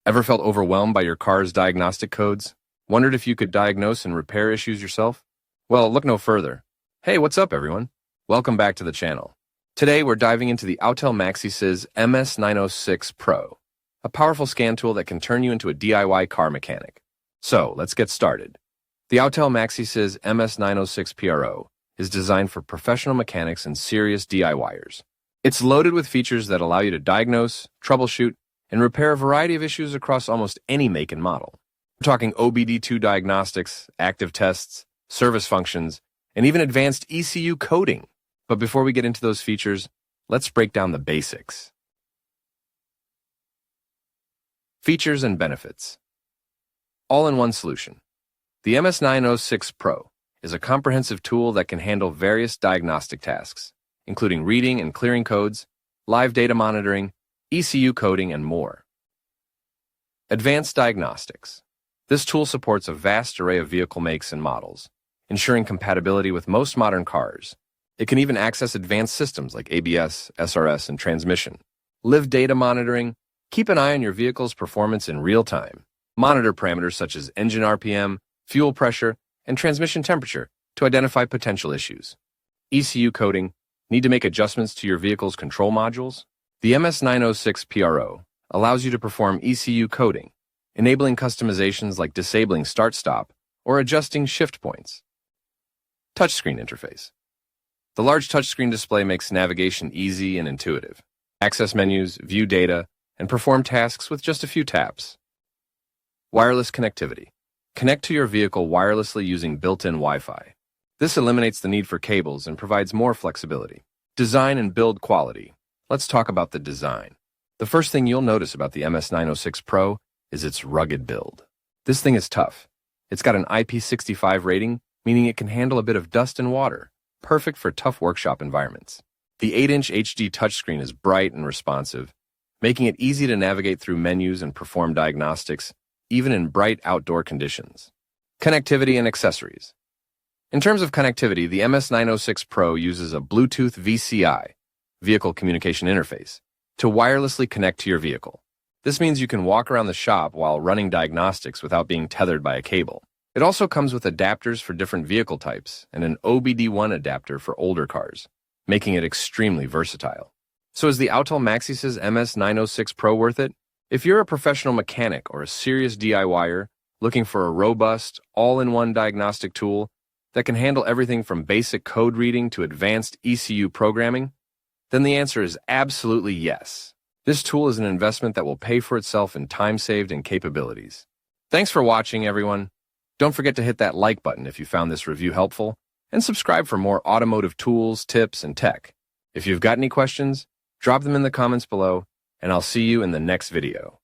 Ever felt overwhelmed by your car's diagnostic codes? Wondered if you could diagnose and repair issues yourself? Well, look no further. Hey, what's up, everyone? Welcome back to the channel. Today, we're diving into the Autel MaxiSYS MS906 Pro, a powerful scan tool that can turn you into a DIY car mechanic. So, let's get started. The Autel MaxiSYS MS906 Pro is designed for professional mechanics and serious DIYers. It's loaded with features that allow you to diagnose, troubleshoot, and repair a variety of issues across almost any make and model. We're talking OBD2 diagnostics, active tests, service functions, and even advanced ECU coding. But before we get into those features, let's break down the basics. Features and benefits. All-in-one solution. The MS906 Pro is a comprehensive tool that can handle various diagnostic tasks, including reading and clearing codes, live data monitoring, ECU coding, and more. Advanced diagnostics. This tool supports a vast array of vehicle makes and models, ensuring compatibility with most modern cars. It can even access advanced systems like ABS, SRS, and transmission. Live data monitoring. Keep an eye on your vehicle's performance in real time. Monitor parameters such as engine RPM, fuel pressure, and transmission temperature to identify potential issues. ECU coding. Need to make adjustments to your vehicle's control modules? The MS906 Pro allows you to perform ECU coding, enabling customizations like disabling start-stop or adjusting shift points. Touchscreen interface. The large touchscreen display makes navigation easy and intuitive. Access menus, view data, and perform tasks with just a few taps. Wireless connectivity. Connect to your vehicle wirelessly using built-in Wi-Fi. This eliminates the need for cables and provides more flexibility. Design and build quality. Let's talk about the design. The first thing you'll notice about the MS906 Pro is its rugged build. This thing is tough. It's got an IP65 rating, meaning it can handle a bit of dust and water, perfect for tough workshop environments. The 8-inch HD touchscreen is bright and responsive, making it easy to navigate through menus and perform diagnostics, even in bright outdoor conditions. Connectivity and accessories. In terms of connectivity, the MS906 Pro uses a Bluetooth VCI, Vehicle Communication Interface, to wirelessly connect to your vehicle. This means you can walk around the shop while running diagnostics without being tethered by a cable. It also comes with adapters for different vehicle types and an OBD1 adapter for older cars, making it extremely versatile. So is the Autel MaxiSYS MS906 Pro worth it? If you're a professional mechanic or a serious DIYer looking for a robust, all-in-one diagnostic tool that can handle everything from basic code reading to advanced ECU programming, then the answer is absolutely yes. This tool is an investment that will pay for itself in time saved and capabilities. Thanks for watching, everyone. Don't forget to hit that like button if you found this review helpful, and subscribe for more automotive tools, tips, and tech. If you've got any questions, drop them in the comments below, and I'll see you in the next video.